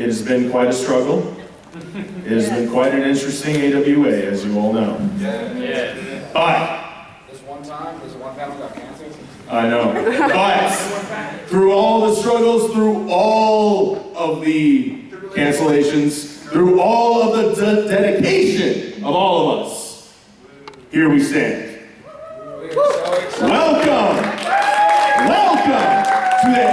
it has been quite a struggle. It has been quite an interesting AWA, as you all know. Yeah. But This one panel got canceled. I know. But through all the struggles, through all of the cancellations, through all of the dedication of all of us, here we stand. Welcome to the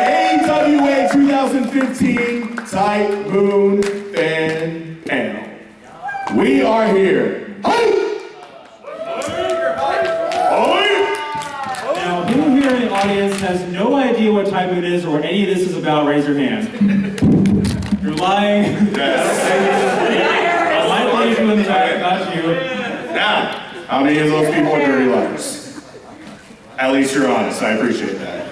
AWA 2015 TypeMoon Fan Panel. We are here. Now, who here in the audience has no idea what TypeMoon is or what any of this is about? Raise your hand. You're lying. Yes. I might believe you in the back, not you. Now, how many of those people are dirty liars? At least you're honest. I appreciate that.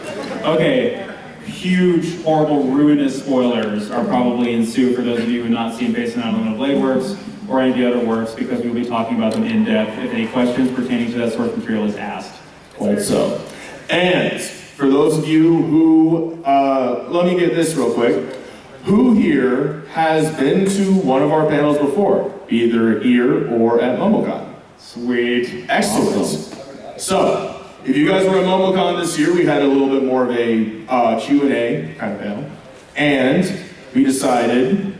Okay, huge, horrible, ruinous spoilers are probably ensue for those of you who have not seen Based on Unlimited Blade Works or any of the other works, because we'll be talking about them in depth if any questions pertaining to that source material is asked. Quite so. And for those of you who, let me get this real quick. Who here has been to one of our panels before, either here or at MomoCon? Sweet. Excellent. Awesome. So, if you guys were at MomoCon this year, we had a little bit more of a Q&A kind of panel, and we decided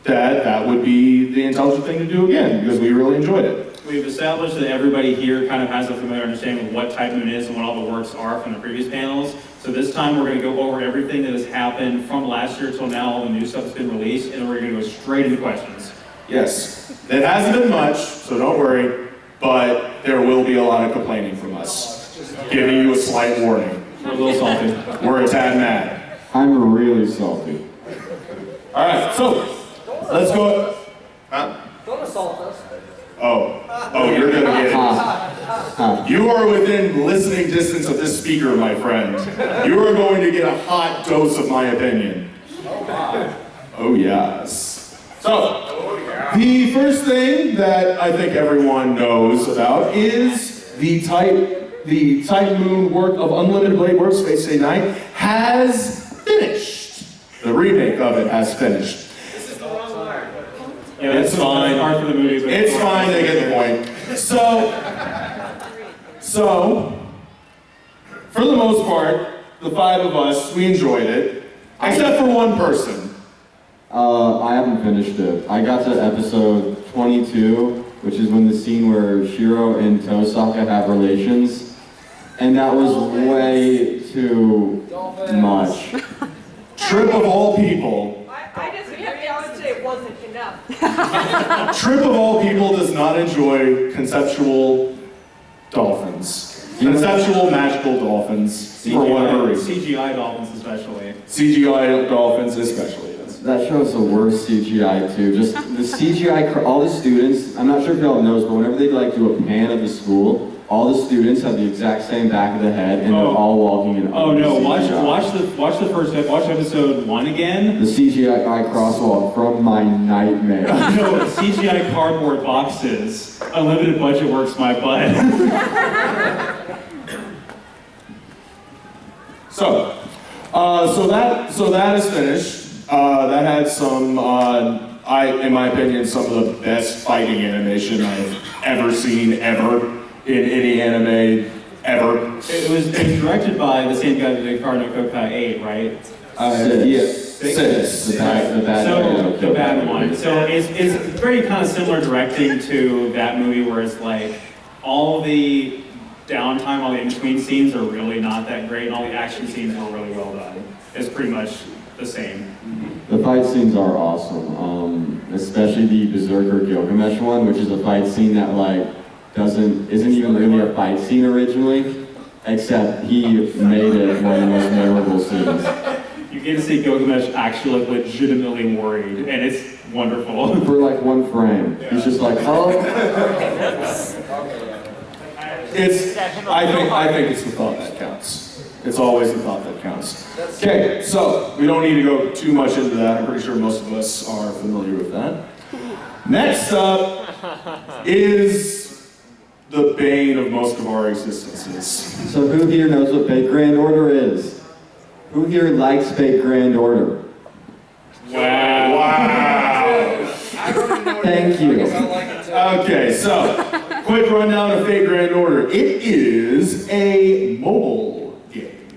that that would be the intelligent thing to do again, because we really enjoyed it. We've established that everybody here kind of has a familiar understanding of what TypeMoon is and what all the works are from the previous panels. So this time we're going to go over everything that has happened from last year till now, all the new stuff that's been released, and we're going to go straight into questions. Yes. It hasn't been much, so don't worry, but there will be a lot of complaining from us. Giving you a slight warning. We're a little salty. We're a tad mad. I'm really salty. All right, so let's go. Huh? Don't assault us. Oh, you're gonna get it. You are within listening distance of this speaker, my friend. You are going to get a hot dose of my opinion. Oh yes. So, the first thing that I think everyone knows about is the TypeMoon work of Unlimited Blade Works, Space Day Night, has finished. The remake of it has finished. Yeah, It's fine. Hard for the movie, but It's fine, they get the point. So, for the most part, the five of us, we enjoyed it, except for one person. I haven't finished it. I got to episode 22, which is when the scene where Shiro and Tosaka have relations, and that was way too much. Trip of all people. I disagree. I would say it wasn't enough. Trip of all people does not enjoy conceptual dolphins. Conceptual magical dolphins, for whatever reason. CGI dolphins especially. CGI dolphins especially. That show's the worst CGI too. Just the CGI, all the students, I'm not sure if y'all knows, but whenever they like do a pan of the school, all the students have the exact same back of the head and they're all walking in Oh no, CGI. watch episode 1 again. The CGI crosswalk from my nightmare. No, CGI cardboard boxes. Unlimited budget works my butt. So that is finished. That had some, in my opinion, some of the best fighting animation I've ever seen ever in any anime ever. It was directed by the same guy that did Card no Kokai 8, right? Six. The bad So the bad one. So it's very kind of similar directing to that movie, where it's like all the downtime, all the in-between scenes are really not that great, and all the action scenes were really well done. It's pretty much the same. The fight scenes are awesome, especially the Berserker Gilgamesh one, which is a fight scene that isn't even really a fight scene originally, except he made it one of the most memorable scenes. You get to see Gilgamesh actually legitimately worried, and it's wonderful. For one frame, he's just like, oh. I think it's the thought that counts. It's always the thought that counts. Okay, so we don't need to go too much into that. I'm pretty sure most of us are familiar with that. Next up is the bane of most of our existences. So who here knows what Fate Grand Order is? Who here likes Fate Grand Order? Wow. Thank you. Okay, so quick rundown of Fate Grand Order. It is a mobile game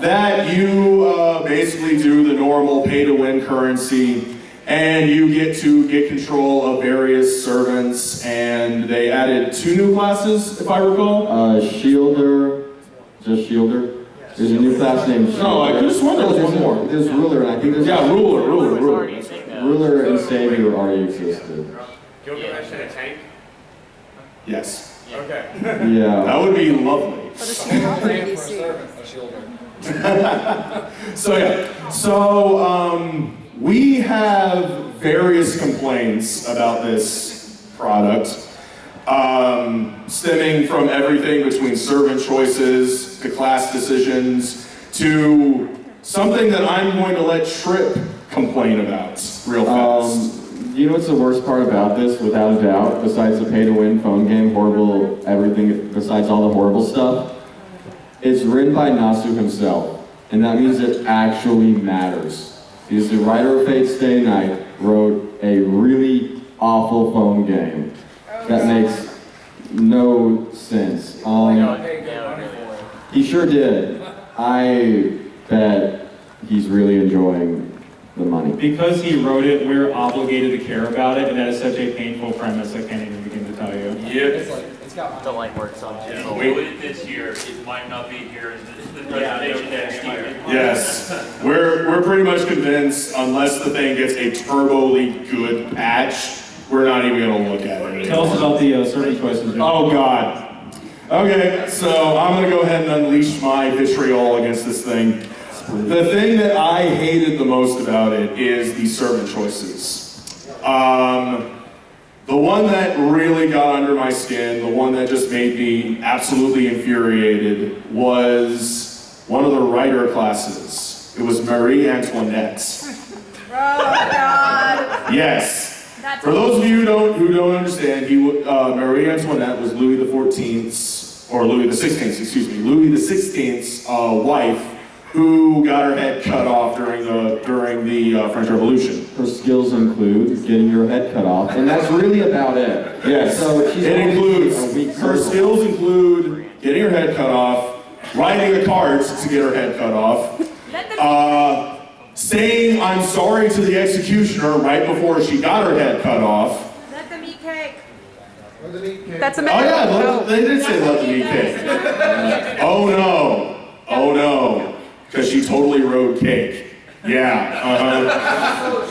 that you basically do the normal pay-to-win currency, and you get to get control of various servants, and they added 2 new classes, if I recall. Shielder, just Shielder. There's a new class named Shielder. No, I could have sworn there was one more. There's Ruler, and I think there's... Yeah, Ruler. Ruler and Savior already existed. Gilgamesh in a tank? Yes. Okay. Yeah. That would be lovely. But a shield or Name for a DC? servant, a shielder. So yeah, so we have various complaints about this product, stemming from everything between servant choices to class decisions to something that I'm going to let Trip complain about real fast. You know what's the worst part about this, without a doubt, besides the pay-to-win phone game, horrible everything, besides all the horrible stuff? It's written by Nasu himself, and that means it actually matters. Because the writer of Fate Stay Night wrote a really awful phone game that makes no sense. He sure did. I bet he's really enjoying the money. Because he wrote it, we're obligated to care about it, and that is such a painful premise, I can't even begin to tell you. It's like, it's got The light works on If too. you put it this year, it might not be here in the presentation next year. Yes, we're pretty much convinced, unless the thing gets a turbally good patch, we're not even gonna look at it Tell us anymore. about the servant choices. Joe. Oh God. Okay, so I'm gonna go ahead and unleash my vitriol against this thing. The thing that I hated the most about it is the servant choices. The one that really got under my skin, the one that just made me absolutely infuriated, was one of the writer classes. It was Marie Antoinette. Oh, God. Yes. That's For those of you who don't understand, Marie Antoinette was Louis XIV's, or Louis XVI's wife, who got her head cut off during the French Revolution. Her skills include getting your head cut off, and that's really about it. Yes. So she's It includes, a weak her circle. skills include getting her head cut off, riding a cart to get her head cut off, Let them saying I'm sorry to the executioner right before she got her head cut off. let them eat cake. That's a Oh matter yeah, they did say let them eat cake. Oh no, because she totally rode cake. Yeah, She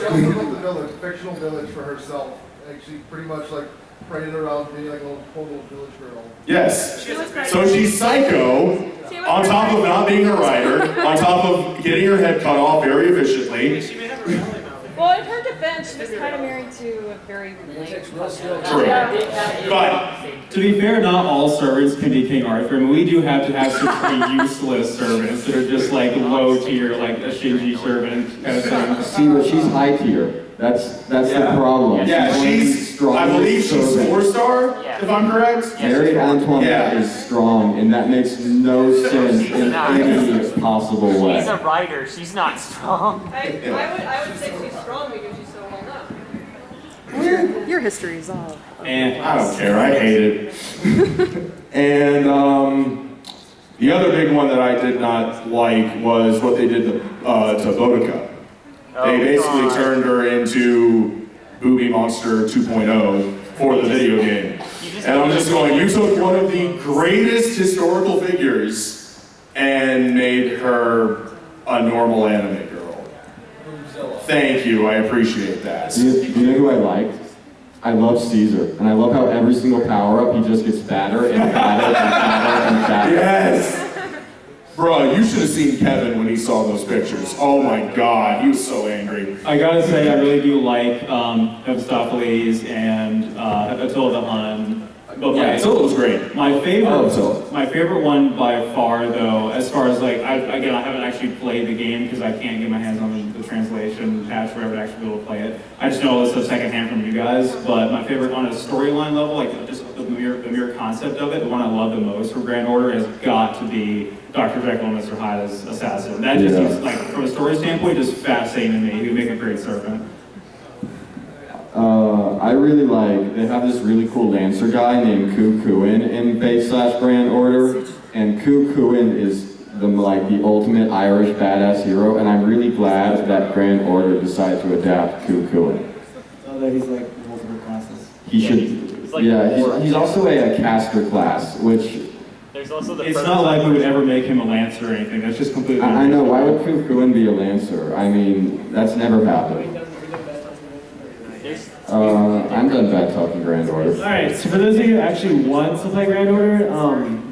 also built a village, fictional village for herself. Like she pretty much like paraded around being like a little village girl. Yes. She was pregnant. So she's psycho, She was on top of pregnant. not being a writer, on top of getting her head cut off very efficiently. She may have a reality mouth. Well, in her defense, she was kind of married to a very late Takes real skill. True. But To be fair, not all servants can be King Arthur. I mean, we do have to have some pretty useless servants that are just like low tier, like a Shinji servant kind of thing. See, but she's high tier. That's the problem. yeah, one of the she's, I strongest believe she's servants. 4-star, if I'm correct. Mary Antoinette Yeah. is strong, and that makes no sense in any possible way. She's a writer. She's not strong. I would say she's strong because she's so well known. Your history is all. And I don't care, I hate it. And the other big one that I did not like was what they did to Boudica. They basically turned her into Booby Monster 2.0 for the video game. And I'm just going, you took one of the greatest historical figures and made her a normal anime girl. Thank you, I appreciate that. You know who I liked? I love Caesar, and I love how every single power-up he just gets fatter and fatter and fatter and fatter. Yes! Bro, you should have seen Kevin when he saw those pictures. Oh my God, he was so angry. I gotta say, I really do like Mephistopheles and Attila the Hun. But Yeah, Attila was great. my favorite, Oh, Attila. my favorite one by far, though, as far as like, I haven't actually played the game because I can't get my hands on the translation patch where I would actually be able to play it. I just know this is secondhand from you guys. But my favorite on a storyline level, like just the mere concept of it, the one I love the most for Grand Order has got to be Dr. Jekyll and Mr. Hyde's assassin. That just Yeah. seems like, from a story standpoint, just fascinating to me. He would make a great servant. I really like, they have this really cool Lancer guy named Ku Kuin in Fate/Grand Order, and Ku Kuin is the ultimate Irish badass hero, and I'm really glad that Grand Order decided to adapt Ku Kuin. So that he's like multiple classes. He should, like he's also a caster class, which There's also the It's not like we would ever make him a Lancer or anything, that's just completely. I know, why would Ku Kuin be a Lancer? I mean, that's never happened. I'm done bad talking Grand Order. Alright, so for those of you who actually want to play Grand Order,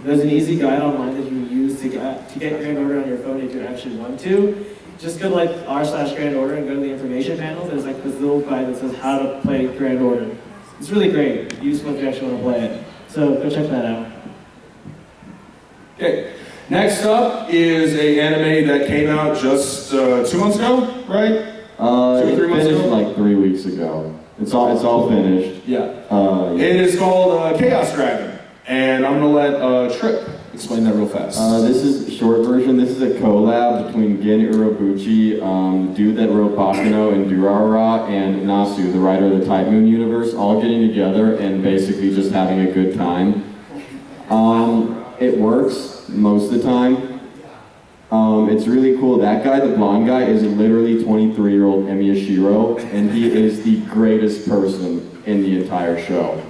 there's an easy guide online that you can use to get Grand Order on your phone if you actually want to. Just go to like r/Grand Order and go to the information panel. There's like this little guide that says how to play Grand Order. It's really great, useful if you actually want to play it. So go check that out. Okay, next up is a anime that came out just 2 months ago, right? It 3 months finished ago? like 3 weeks ago. It's all finished. Yeah. Yeah. It is called Chaos Dragon, and I'm gonna let Trip explain that real fast. This is a short version. This is a collab between Gen Urobuchi, the dude that wrote Bakuno and Durarara, and Nasu, the writer of the TypeMoon Universe, all getting together and basically just having a good time. It works most of the time. It's really cool. That guy, the blonde guy, is literally 23-year-old Miyashiro, and he is the greatest person in the entire show.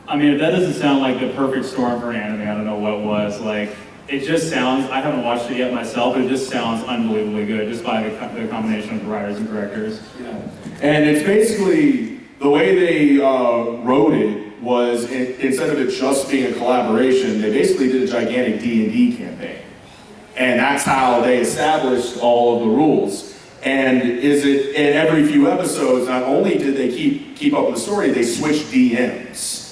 I mean, if that doesn't sound like the perfect storm for an anime, I don't know what was. Like, it just sounds, I haven't watched it yet myself, but it just sounds unbelievably good just by the combination of the writers and directors. Yeah. And it's basically, the way they wrote it was, instead of it just being a collaboration, they basically did a gigantic D&D campaign. And that's how they established all of the rules. And in every few episodes, not only did they keep up with the story, they switched DMs.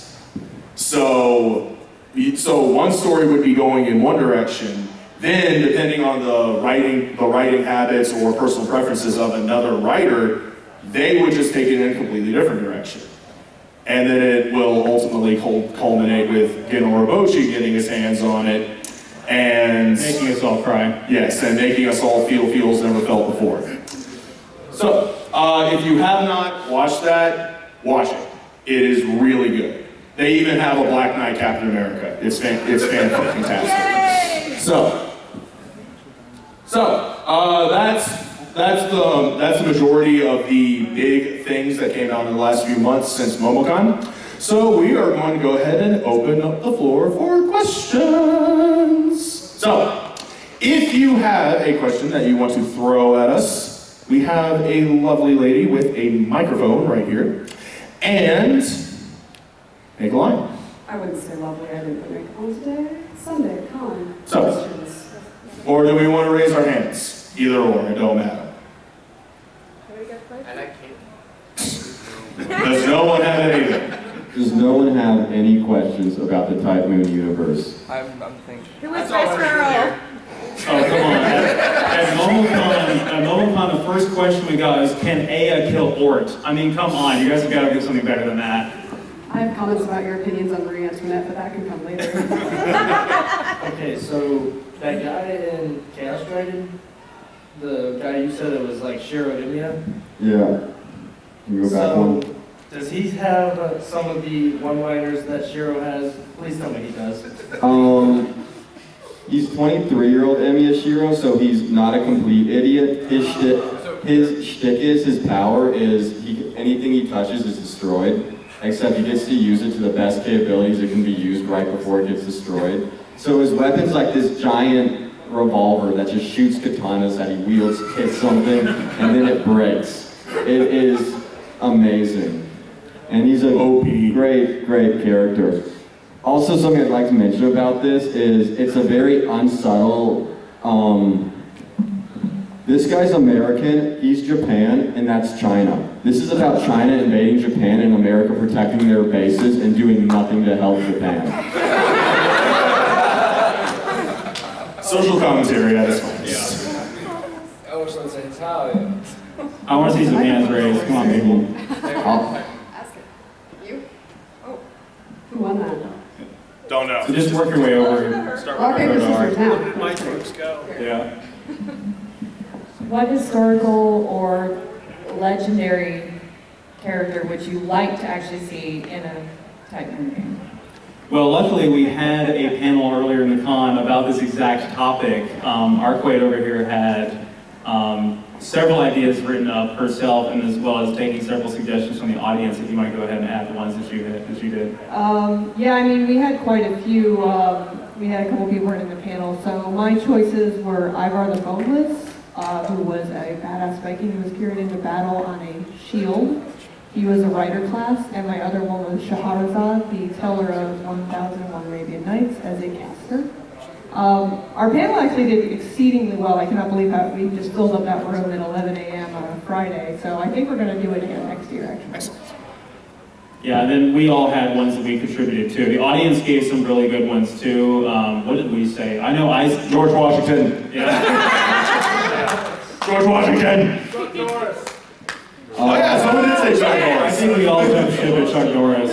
So one story would be going in one direction, then depending on the writing habits or personal preferences of another writer, they would just take it in a completely different direction. And then it will ultimately culminate with Gen Urobuchi getting his hands on it, and Making us all cry. yes, and making us all feel feels never felt before. So, if you have not watched that, watch it. It is really good. They even have a Black Knight Captain America. It's fantastic. So that's the majority of the big things that came out in the last few months since MomoCon. So we are going to go ahead and open up the floor for questions. So, if you have a question that you want to throw at us, we have a lovely lady with a microphone right here. And make a line. I wouldn't say lovely, I didn't put makeup on today. Sunday, con. So. Questions. Or do we want to raise our hands? Either or, it don't matter. And I can't. Does no one have anything? Does no one have any questions about the TypeMoon Universe? I'm thinking. Who is That's all this I'm girl? here. Oh, come on. At MomoCon, the first question we got is, can Aelia kill Ort? I mean, come on, you guys have got to do something better than that. I have comments about your opinions on Marie Antoinette, but that can come later. Okay, so that guy in Chaos Dragon, the guy you said it was like Shiro Aelia, Yeah. Can you go back one? does he have some of the one-liners that Shiro has? Please tell me he does. He's 23-year-old Miyashiro, so he's not a complete idiot. His shtick is, his power is, anything he touches is destroyed, except he gets to use it to the best capabilities it can be used right before it gets destroyed. So his weapon's like this giant revolver that just shoots katanas that he wields, hits something, and then it breaks. It is amazing. And he's a OP. great character. Also, something I'd like to mention about this is it's a very unsubtle, this guy's American, he's Japan, and that's China. This is about China invading Japan and America protecting their bases and doing nothing to help Japan. Social commentary at its finest. I wish I was Italian. I want to see some hands raised. Come on, people. Ask it. You? Oh. Who won that? Don't know. So just work your way over. Start Rock, paper, scissors, now. My folks go. Yeah. What historical or legendary character would you like to actually see in a TypeMoon game? Well, luckily we had a panel earlier in the con about this exact topic. Arquade over here had several ideas written up herself, and as well as taking several suggestions from the audience. If you want to go ahead and add the ones that you did. Yeah, I mean, we had quite a few. We had a couple people in the panel. So my choices were Ivar the Boneless, who was a badass Viking who was carried into battle on a shield. He was a rider class, and my other one was Shahrazad, the teller of 1001 Arabian Nights, as a caster. Our panel actually did exceedingly well. I cannot believe how we just filled up that room at 11 a.m. on a Friday. So I think we're going to do it again next year, actually. Excellent. Yeah, and then we all had ones that we contributed to. The audience gave some really good ones too. What did we say? I know George Washington. Yeah. George Washington. Chuck Norris. Oh yeah, someone did say Chuck I Norris. think we all jumped ship at Chuck Norris.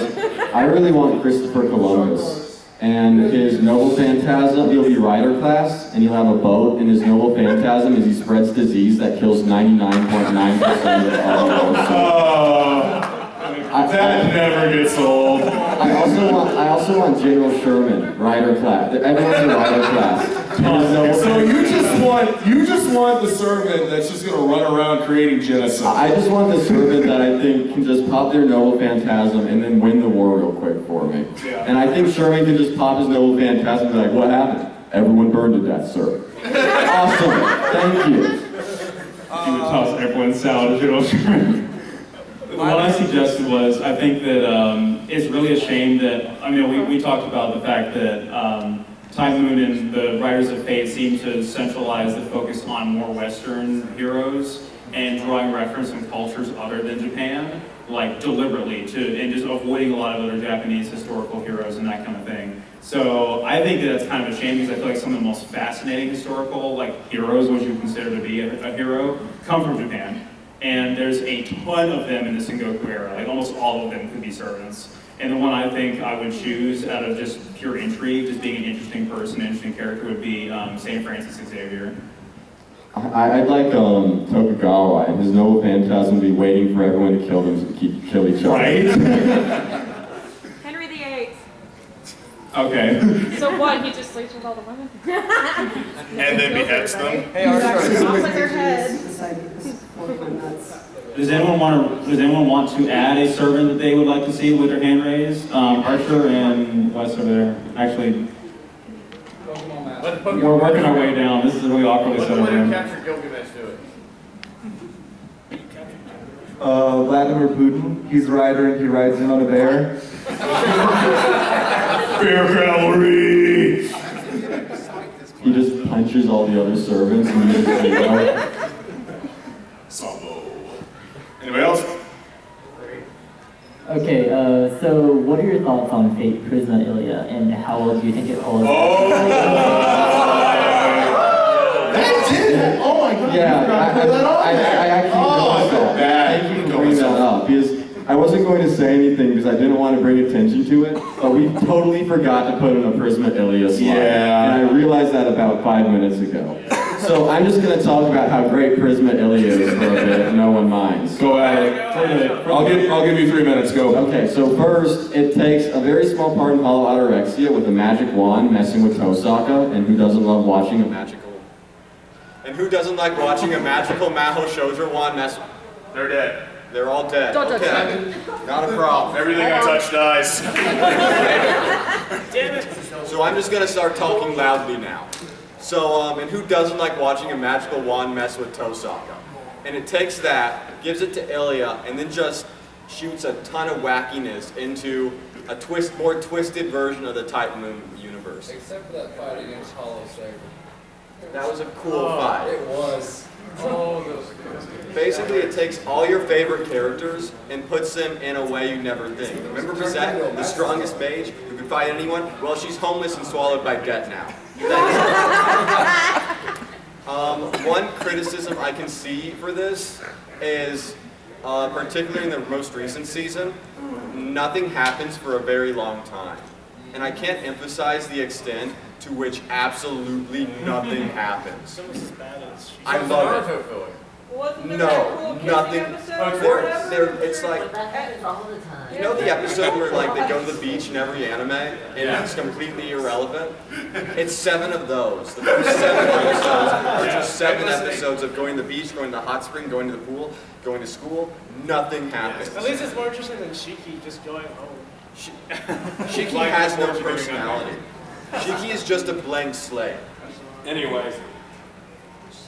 I really want Christopher Columbus. And his noble phantasm, he'll be rider class, and he'll have a boat, and his noble phantasm is he spreads disease that kills 99.9% of all That never gets old. I also want General Sherman, rider class. Everyone's a rider class. So you just want the servant that's just gonna run around creating genocide. I just want the servant that I think can just pop their noble phantasm and then win the war real quick for me. Yeah. And I think Sherman can just pop his noble phantasm and be like, what happened? Everyone burned to death, sir. Awesome. Thank you. He would toss everyone's salad to General Sherman. What I suggested was, I think that it's really a shame that, I mean, we talked about the fact that TypeMoon and the Riders of Fate seem to centralize the focus on more Western heroes and drawing reference from cultures other than Japan, like deliberately, and just avoiding a lot of other Japanese historical heroes and that kind of thing. So I think that that's kind of a shame because I feel like some of the most fascinating historical heroes, which you consider to be a hero, come from Japan. And there's a ton of them in the Sengoku era. Like almost all of them could be servants. And the one I think I would choose out of just pure intrigue, just being an interesting person, an interesting character, would be St. Francis Xavier. I'd like Tokugawa, and his noble phantasm would be waiting for everyone to kill them to kill each other. Right? Henry VIII. Okay. So what? He just sleeps with all the women? And then beheads them. Hey, Arthur. Off with their head. Does anyone want to add a servant that they would like to see with their hand raised? Archer and what's over there? Actually, we're working our way down. This is really awkwardly set up Let him here. capture Gilgamesh do it. Vladimir Putin. He's a rider and he rides in on a bear. Bear cavalry. He just punches all the other servants and he just Sambo. Anybody else? Okay, so what are your thoughts on Fate Prisma Aelia, and how well do you think it holds? That did. Oh my god. Yeah, I actually noticed that. Bad. Thank you for bringing that up, because I wasn't going to say anything because I didn't want to bring attention to it, but we totally forgot to put in a Prisma Aelia slide. Yeah. And I realized that about 5 minutes ago. So I'm just going to talk about how great Prisma Aelia is for a bit, if no one minds. Go ahead. I'll give you 3 minutes. Go. Okay, so first, it takes a very small part in Hollow Outerexia with a magic wand messing with Tosaka, and who doesn't love watching a magical... And who doesn't like watching a magical Maho Shoulder wand mess? They're dead. They're all dead. Don't touch Okay. Not a problem. Everything I touch dies. Damn it. So I'm just gonna start talking loudly now. So, and who doesn't like watching a magical wand mess with Tosaka? And it takes that, gives it to Aelia, and then just shoots a ton of wackiness into a more twisted version of the TypeMoon Universe. Except for that fight against Hollow Saber. That was a cool fight. It was. Oh, those good. Basically, it takes all your favorite characters and puts them in a way you never think. Remember Bizette, the strongest mage who could fight anyone? Well, she's homeless and swallowed by debt now. One criticism I can see for this is, particularly in the most recent season, nothing happens for a very long time. And I can't emphasize the extent to which absolutely nothing happens. I love it. No, nothing. It's like, That happens all the time. you know the episode where like they go to the beach in every anime and it's completely irrelevant? It's 7 of those. The first 7 episodes are just 7 episodes of going to the beach, going to the hot spring, going to the pool, going to school. Nothing happens. At least it's more interesting than Shiki just going home. Shiki has no personality. Shiki is just a blank slate. Anyways.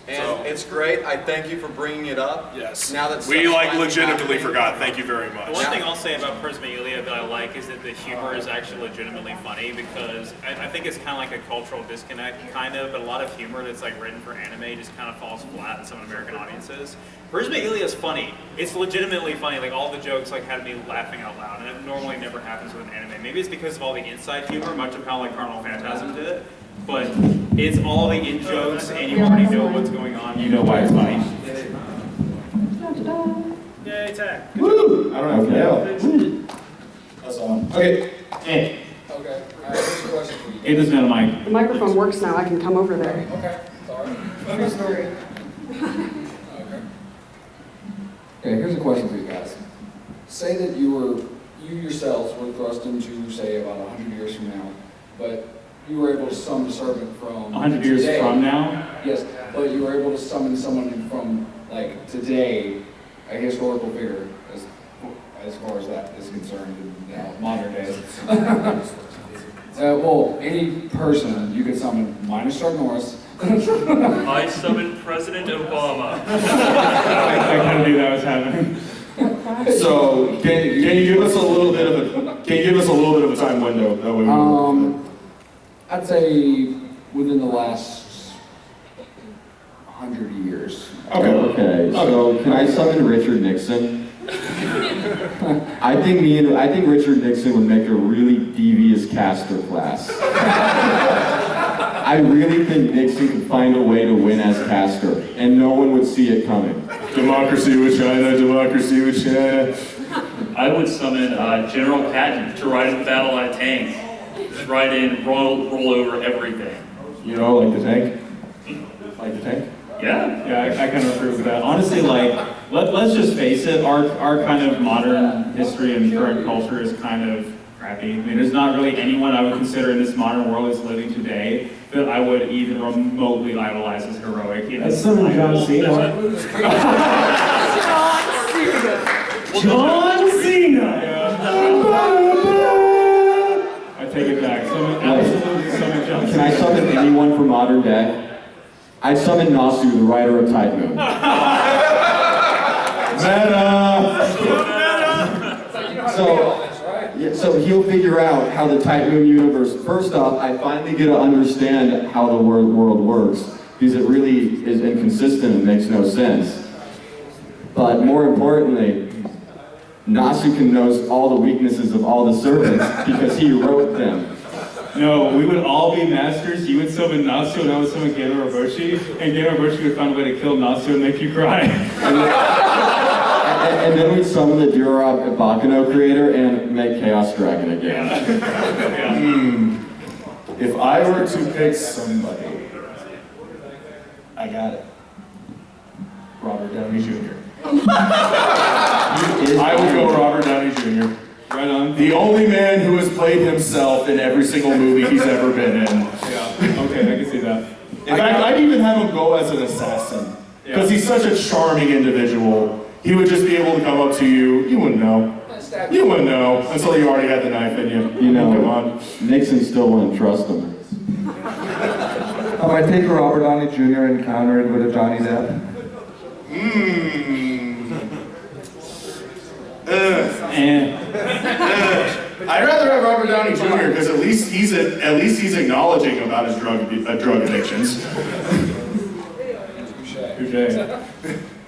And it's great. I thank you for bringing it up. Yes. Now that We stuff's like finally legitimately happening. forgot. Thank you very much. The one thing I'll say about Prisma Aelia that I like is that the humor is actually legitimately funny because I think it's kind of like a cultural disconnect, kind of, but a lot of humor that's like written for anime just kind of falls flat in some American audiences. Prisma Aelia is funny. It's legitimately funny. Like all the jokes like had me laughing out loud, and it normally never happens with an anime. Maybe it's because of all the inside humor, much of how like Carnal Phantasm did it. But it's all the in jokes, and you already know what's going on. You know why it's funny. Yay, tech. Woo! I don't have to yell. That's all. Okay. Hey. Okay, alright, here's a question for you. Hey, this is not a mic. The microphone works now, I can come over there. Okay, sorry. True story. Okay. Okay, here's a question for you guys. Say that you yourselves were thrust into, say, about 100 years from now, but you were able to summon a servant from 100 years today. from now? Yes, but you were able to summon someone from, like, today, a historical figure, as far as that is concerned in modern days. Well, any person you could summon, minus Chuck Norris. I summon President Obama. I kind of knew that was happening. So, can you give us a little bit of a time window? That way we I'd say within the last 100 years. Okay, so can I summon Richard Nixon? I think Richard Nixon would make a really devious caster class. I really think Nixon could find a way to win as caster, and no one would see it coming. Democracy with China, democracy with China. I would summon General Patton to ride in the battle on a tank. Just ride in, roll over everything. You know, like the tank? Like the tank? Yeah. Yeah, I kind of approve of that. Honestly, like, let's just face it, our kind of modern history and current culture is kind of crappy. I mean, there's not really anyone I would consider in this modern world that's living today that I would even remotely idolize as heroic. That's something John Cena. John Cena! I take it back. Absolutely summon John Cena. Can I summon anyone from modern day? I'd summon Nasu, the writer of TypeMoon. So he'll figure out how the TypeMoon Universe. First off, I finally get to understand how the world works, because it really is inconsistent and makes no sense. But more importantly, Nasu can know all the weaknesses of all the servants because he wrote them. No, we would all be masters. You would summon Nasu and I would summon Geno Roboshi, and Geno Roboshi would find a way to kill Nasu and make you cry. And then we'd summon the Durab Bakano creator and make Chaos Dragon again. If I were to pick somebody, I got it. Robert Downey Jr. I would go Robert Downey Jr. Right on. The only man who has played himself in every single movie he's ever been in. Yeah, okay, I can see that. In fact, I'd even have him go as an assassin. Because he's such a charming individual. He would just be able to come up to you. You wouldn't know. You wouldn't know until you already had the knife in you. You know, come on. Nixon still wouldn't trust him. I take a Robert Downey Jr. and counter it with a Johnny Depp. I'd rather have Robert Downey Jr. because at least he's acknowledging about his drug addictions.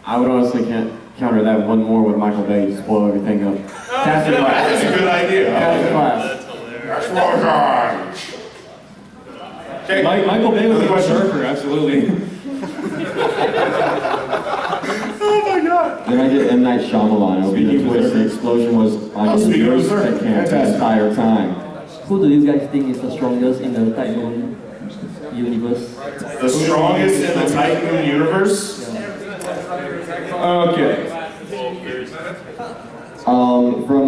I would honestly can't counter that one more with Michael Bay to spoil everything up. That's the class. That's a good idea. That's the class. That's my guy. Okay, Michael Bay was a Berserker, absolutely. Then I get M. Night Shyamalan. It'll be the twist. The explosion was like a reverse that came the entire time. Who do you guys think is the strongest in the TypeMoon Universe? The strongest in the TypeMoon Universe? Okay.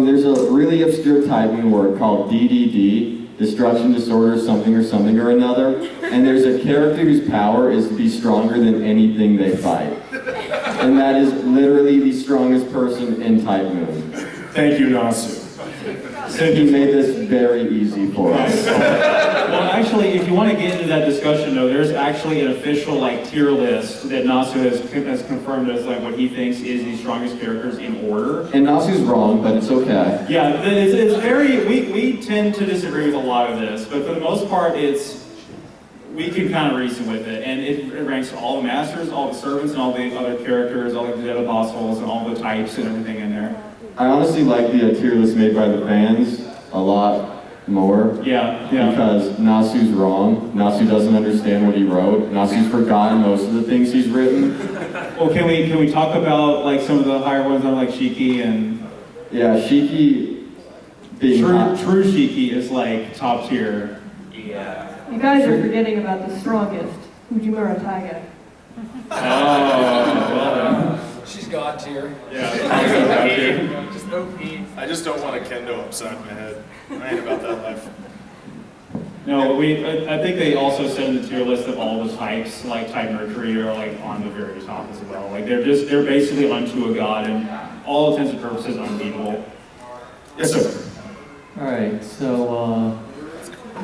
There's a really obscure typing word called DDD, Destruction Disorder something or another, and there's a character whose power is to be stronger than anything they fight. And that is literally the strongest person in TypeMoon. Thank you, Nasu. So he made this very easy for us. Well, actually, if you want to get into that discussion, though, there's actually an official tier list that Nasu has confirmed as what he thinks is the strongest characters in order. And Nasu's wrong, but it's okay. Yeah, it's very. We tend to disagree with a lot of this, but for the most part, we can kind of reason with it, and it ranks all the masters, all the servants, and all the other characters, all the dead apostles, and all the types and everything in there. I honestly like the tier list made by the fans a lot more. Yeah. Because Nasu's wrong. Nasu doesn't understand what he wrote. Nasu's forgotten most of the things he's written. Well, can we talk about some of the higher ones on Shiki and? Yeah, Shiki being True Shiki is top tier. Yeah. You guys are forgetting about the strongest, Ujimura Taiga. Oh, well. She's God tier. Yeah. Just OP. I just don't want a kendo upside my head. I ain't about that life. No, I think they also said in the tier list that all the types, Type Mercury, are on the very top as well. They're basically unto a god and all intents and purposes unbeatable. Yes, sir. All right, so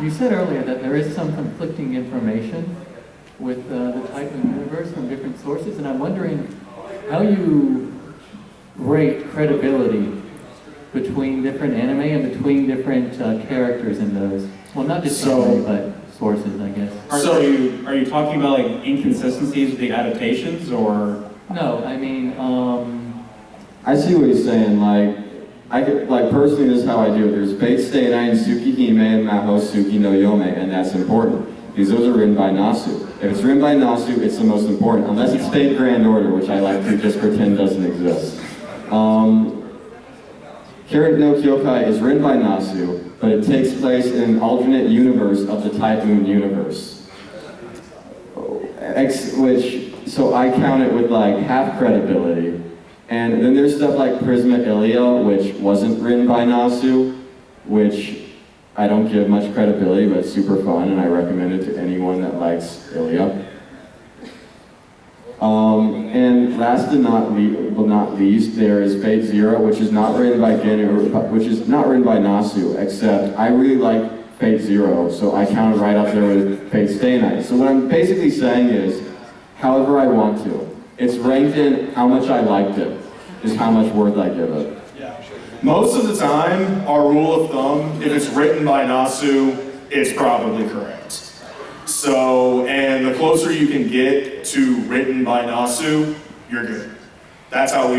you said earlier that there is some conflicting information with the TypeMoon Universe from different sources, and I'm wondering how you rate credibility between different anime and between different characters in those. Well, not just anime, but sources, I guess. Are you talking about inconsistencies with the adaptations, or? No, I mean, I see what he's saying. Personally, this is how I do it. There's Fate Stay Night and Tsukihime and Maho Suki no Yome, and that's important because those are written by Nasu. If it's written by Nasu, it's the most important, unless it's Fate Grand Order, which I like to just pretend doesn't exist. Kirin no Kyokai is written by Nasu, but it takes place in an alternate universe of the TypeMoon Universe. So I count it with half credibility. And then there's stuff like Prisma Aelia, which wasn't written by Nasu, which I don't give much credibility, but it's super fun, and I recommend it to anyone that likes Aelia. And last but not least, there is Fate Zero, which is not written by which is not written by Nasu, except I really like Fate Zero, so I count it right up there with Fate Stay Night. So what I'm basically saying is, however I want to. It's ranked in how much I liked it, is how much worth I give it. Most of the time, our rule of thumb, if it's written by Nasu, it's probably correct. So, and the closer you can get to written by Nasu, you're good. That's how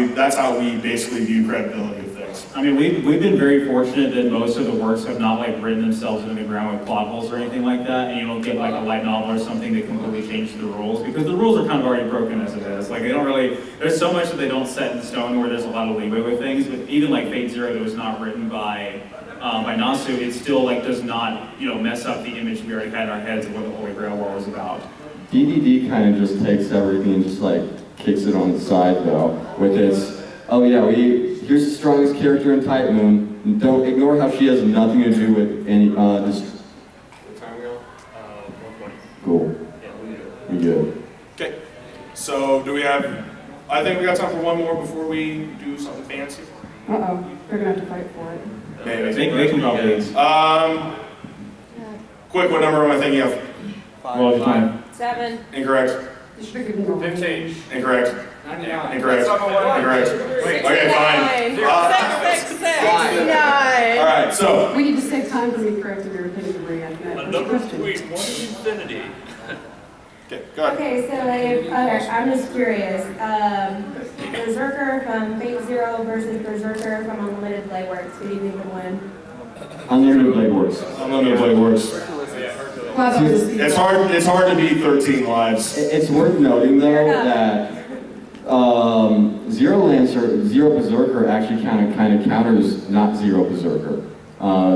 we basically view credibility of things. I mean, we've been very fortunate that most of the works have not written themselves into the ground with plot holes or anything like that, and you don't get a light novel or something that completely changes the rules, because the rules are kind of already broken as it is. They don't really, there's so much that they don't set in stone where there's a lot of leeway with things, but even Fate Zero that was not written by Nasu, it still does not, mess up the image we already had in our heads of what the Holy Grail War was about. DDD kind of just takes everything and just kicks it on the side though, with its, here's the strongest character in TypeMoon. Don't ignore how she has nothing to do with any, What time we go? 1:20. Cool. We good. Okay, so I think we got time for one more before we do something fancy. Uh-oh, they're gonna have to fight for it. Maybe. They can probably. Quick, what number am I thinking of? 5. 7. Incorrect. 15. Incorrect. 99. Incorrect. Incorrect. Okay, fine. 6, 9. All right, so. We need to save time for me correcting your opinion, Maria. Another tweet, one is infinity. Okay, go ahead. Okay, so I'm just curious. Berserker from Fate Zero versus Berserker from Unlimited Blade Works. Who do you think would win? Unlimited Blade Works. Unlimited Blade Works. It's hard to beat 13 lives. It's worth noting though that Zero Berserker actually kind of counters not Zero Berserker,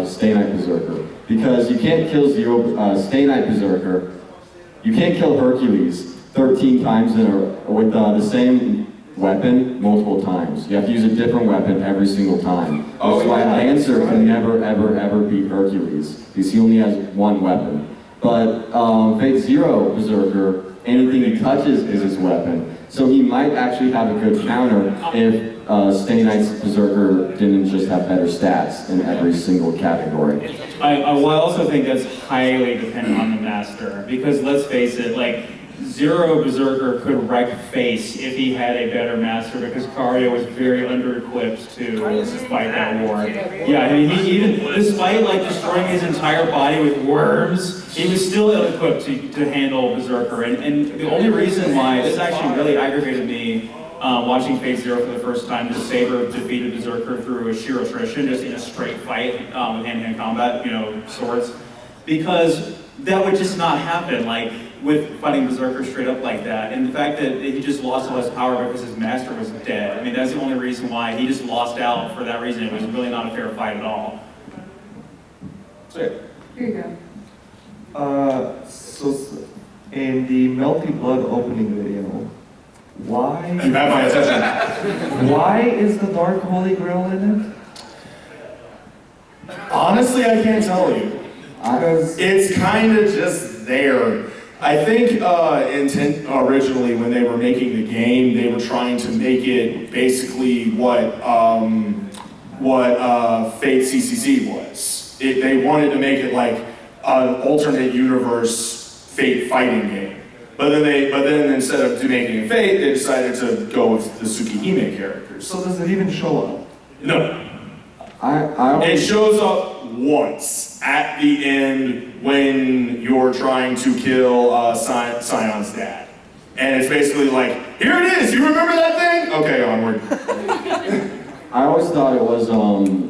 Stay Night Berserker, because you can't kill Stay Night Berserker. You can't kill Hercules 13 times with the same weapon multiple times. You have to use a different weapon every single time. Oh, That's why yeah. Lancer can never, ever beat Hercules, because he only has one weapon. But Fate Zero Berserker, anything he touches is his weapon. So he might actually have a good counter if Stay Knight's Berserker didn't just have better stats in every single category. I also think that's highly dependent on the master, because let's face it, like, Zero Berserker could wreck face if he had a better master, because Kario was very under-equipped to fight that war. Yeah, I mean, he even, despite like destroying his entire body with worms, he was still ill-equipped to handle Berserker. And the only reason why, this actually really aggravated me watching Fate Zero for the first time, that Saber defeated Berserker through a sheer attrition, just in a straight fight with hand-to-hand combat, you know, swords, because that would just not happen, like, with fighting Berserker straight up like that. And the fact that he just lost all his power because his master was dead, I mean, that's the only reason why he just lost out for that reason. It was really not a fair fight at all. Here you go. So in the Melty Blood opening video, why? You have my attention. Why is the Dark Holy Grail in it? Honestly, I can't tell you. It's kind of just there. I think intent originally, when they were making the game, they were trying to make it basically what Fate CCC was. They wanted to make it like an alternate universe Fate fighting game. But then instead of making it Fate, they decided to go with the Tsukihime characters. So does it even show up? No. It shows up once at the end when you're trying to kill Scion's dad. And it's basically like, here it is, you remember that thing? Okay, onward. I always thought it was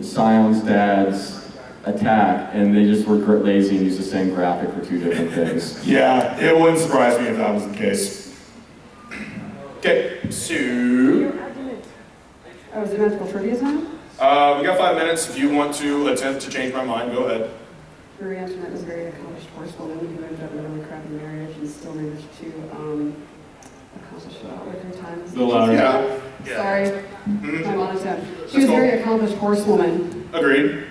Scion's dad's attack, and they just were lazy and used the same graphic for two different things. Yeah, it wouldn't surprise me if that was the case. Okay, so... Oh, is it magical trivia time? We got 5 minutes. If you want to attempt to change my mind, go ahead. Marie Antoinette was a very accomplished horsewoman who ended up in a really crappy marriage and still managed to accomplish a lot with her time. The louder. Yeah. Sorry, my monotone. She was a very accomplished horsewoman. Agreed.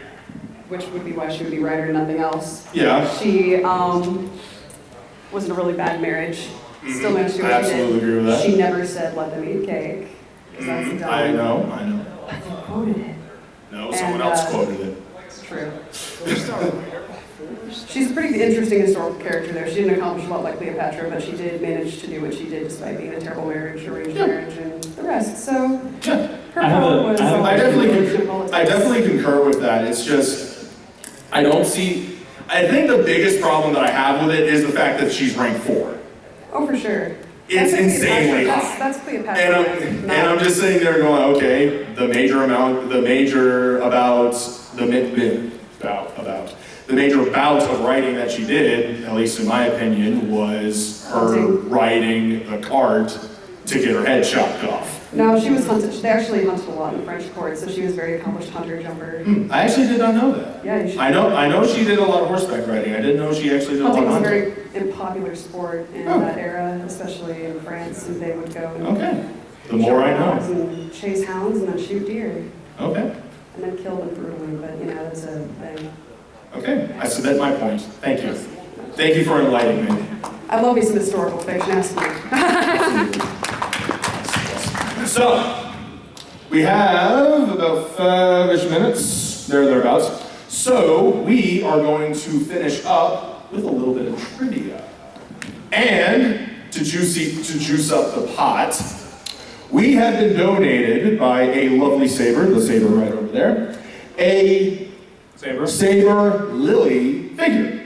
Which would be why she would be writer and nothing else. Yeah. She was in a really bad marriage. Still managed to do I what she absolutely did. agree with that. She never said, let them eat cake. 'Cause that's dumb. I know. But they quoted it. No, someone else quoted it. True. She's a pretty interesting historical character there. She didn't accomplish a lot like Cleopatra, but she did manage to do what she did despite being a terrible marriage, arranged marriage, and the rest. So her power was... I definitely concur with that. It's just, I think the biggest problem that I have with it is the fact that she's ranked 4. Oh, for sure. It's insanely high. That's Cleopatra. And I'm just sitting there going, okay, the major bout of writing that she did, at least in my opinion, was her riding a cart to get her head chopped off. No, she was hunted. They actually hunted a lot in the French court, so she was a very accomplished hunter jumper. I actually did not know that. Yeah, you should. I know she did a lot of horseback riding. I didn't know she actually did a lot Hunting of was a hunting. very unpopular sport in that era, especially in France, and they would go and Okay. The more I know. and chase hounds and then shoot deer. Okay. And then kill them brutally, but that's a thing. Okay. I submit my point. Thank you. Thank you for enlightening me. I love me some historical fiction, ask me. So, we have about 5-ish minutes, thereabouts. So, we are going to finish up with a little bit of trivia. And to juice up the pot, we have been donated by a lovely saber, the saber right over there, a saber lily figure.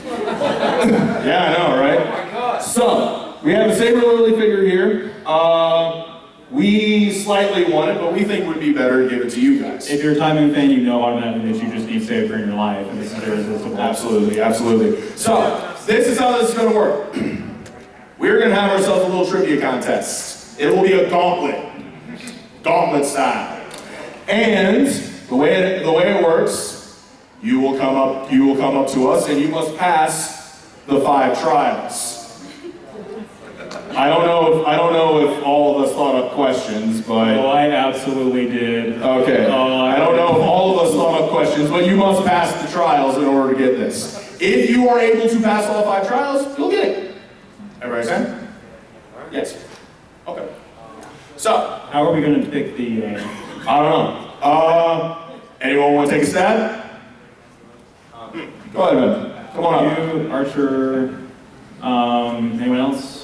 Yeah, I know, right? Oh my God. So, we have a saber lily figure here. We slightly want it, but we think it would be better to give it to you guys. If you're a TypeMoon fan, you know automatically that you just need Saber in your life, and this is irresistible. Absolutely, absolutely. So, this is how this is going to work. We're going to have ourselves a little trivia contest. It will be a gauntlet style. And the way it works, you will come up to us, and you must pass the 5 trials. I don't know if all of us thought up questions, but Oh, I absolutely did. okay. I don't know if all of us thought up questions, but you must pass the trials in order to get this. If you are able to pass all 5 trials, you'll get it. Everybody understand? Yes. Okay. So, How are we going to pick the? I don't know. Anyone want to take a stab? Go ahead, man. Come on up. You, Archer. Anyone else?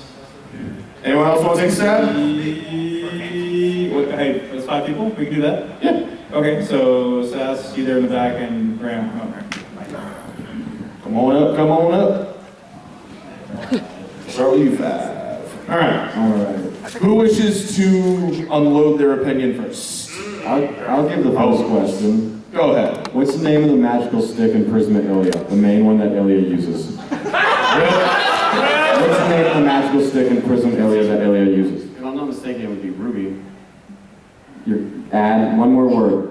Anyone else want to take a stab? Hey, there's 5 people. We can do that. Yeah. Okay. So Sass, you there in the back, and Graham. Oh, Graham. Come on up. Come on up. Start with you, Fab. All right. All right. Who wishes to unload their opinion first? I'll give the first question. Go ahead. What's the name of the magical stick in Prisma Aelia? The main one that Aelia uses. What's the name of the magical stick in Prism Aelia that Aelia uses? If I'm not mistaken, it would be Ruby. Add one more word.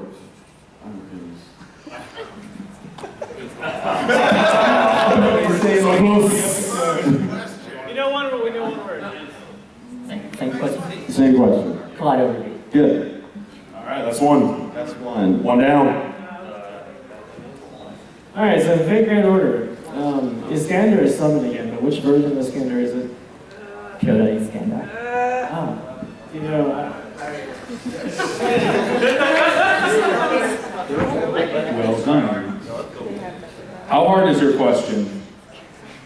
We know one word. Same question. Same question. Kaleidography. Good. All right, that's one. That's one. One down. All right, so fake grand order. Iskander is summoned again, but which version of Iskander is it? Kyoto Iskander. You know, Well done. How hard is your question?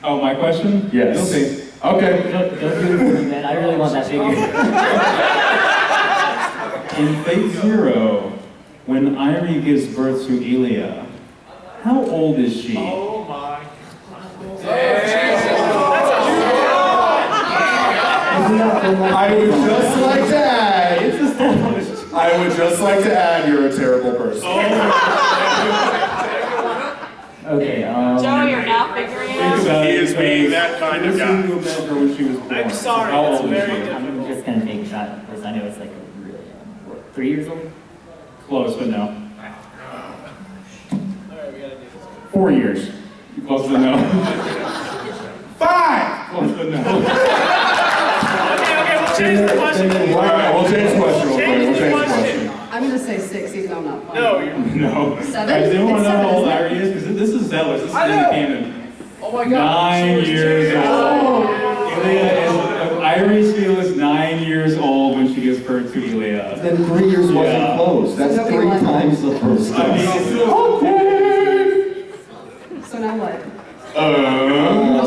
Oh, my question? Yes. You'll see. Okay. Don't do it for me, man. I really want that figure. In Fate Zero, when Irie gives birth to Aelia, how old is she? Oh my. I would just like to add. I would just like to add. You're a terrible person. Okay, Joe, you're now figuring it out. He is being that kind of guy. When she was born. I'm sorry, How that's old is very she? different. I'm just gonna take a shot because I know it's like really young. 3 years old? Close, but no. Alright, we gotta do this. 4 years. Close, but no. 5. Close, but no. Okay, we'll change the question. All right, we'll change the question real quick. We'll change the question. I'm gonna say 6, even though I'm not playing. No, you're. No. 7? Does anyone It's know how 7, old isn't it? Irie is? Because this is Zealous. This is I in the know. canon. Oh my god. 9 years old. Aelia is, Irie's field is 9 years old when she gives birth to Aelia. Then 3 years wasn't Yeah. close. That's So 3 what? times the first I mean, guess. it's still So now what?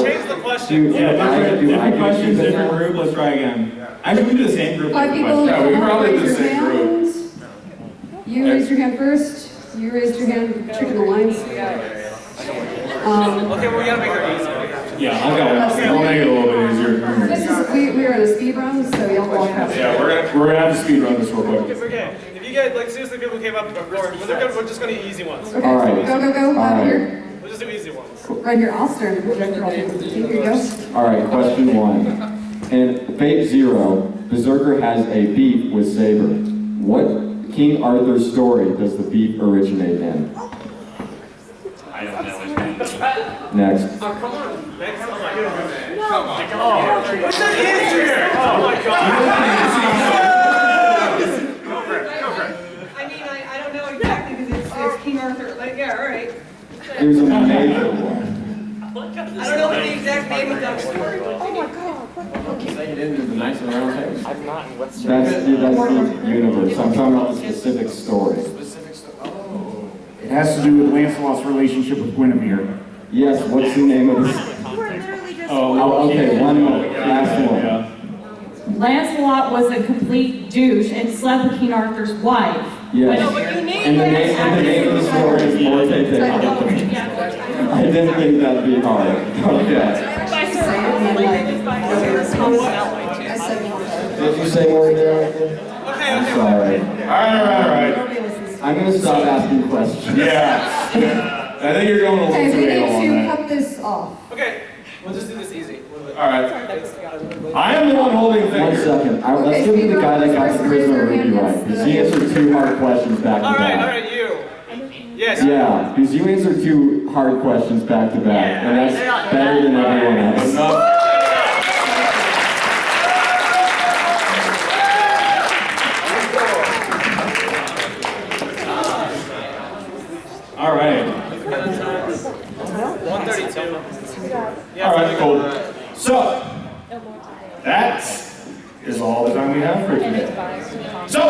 Change the question. Yeah, different questions, different group. Let's try again. Actually, we can do the same group. 5 people. Yeah, we can probably do raise the your same group. hands. You raised your hand first. You raised your hand. Tricking the lines. Okay, well, we gotta make her easier. Yeah, I've got one. We'll make it a little bit easier. This is we're in a speed run, so y'all walk out. Yeah, we're gonna have to speed run this real quick. Okay, if you get, like, seriously, people came up before, we're just gonna do easy ones. Okay, All right. go. All right. Here. We'll just do easy ones. Right here. I'll start the projector. Here you go. All right, question 1. In Fate Zero, Berserker has a beef with Saber. What King Arthur story does the beef originate in? I don't know. Next. Oh, come on. Next. Oh my god. Come on. What's that easier? Oh my god. I mean, I don't know exactly because it's King Arthur. Like, yeah, all right. There's a major one. I don't know what the exact name of that story. Oh my god. Say it into the nice and round table. I'm not in what's That's the universe. I'm talking about the specific story. It has to do with Lancelot's relationship with Guinevere. Yes, what's the name of this? Oh, okay, one more. Last one. Lancelot was a complete douche and slept with King Arthur's wife. Yes. No, but you need And the name of the story is Morte Tecum. I didn't think that'd be hard. Okay. Did you say more there? I'm sorry. All right. I'm gonna stop asking questions. Yeah. I think you're going a Okay, little we too anal on need to that. cut this off. Okay, we'll just do this easy. All right. I am the one holding One fingers. second. Let's give it to the guy that got the Prisoner Ruby right. Because he answered 2 hard questions back to back. Alright, you. Yes. Yeah, because you answered 2 hard questions back to back. And that's better than everyone else. cool. So, that is all the time we have for today. So,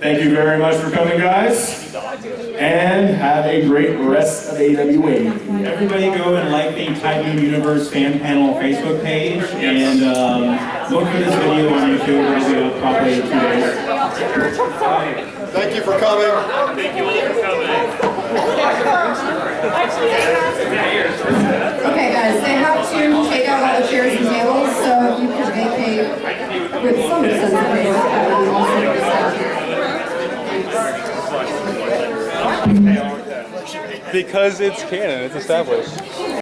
thank you very much for coming, guys. And have a great rest of AWA. Everybody go and like the TypeMoon Universe fan panel Facebook page, and look for this video on YouTube. It'll be up probably in 2 days. Thank you for coming. Thank you all for coming. Okay, guys, they have to take out all the chairs and tables, so if you could vacate with some sense of pace, that would also be Because it's canon, it's established.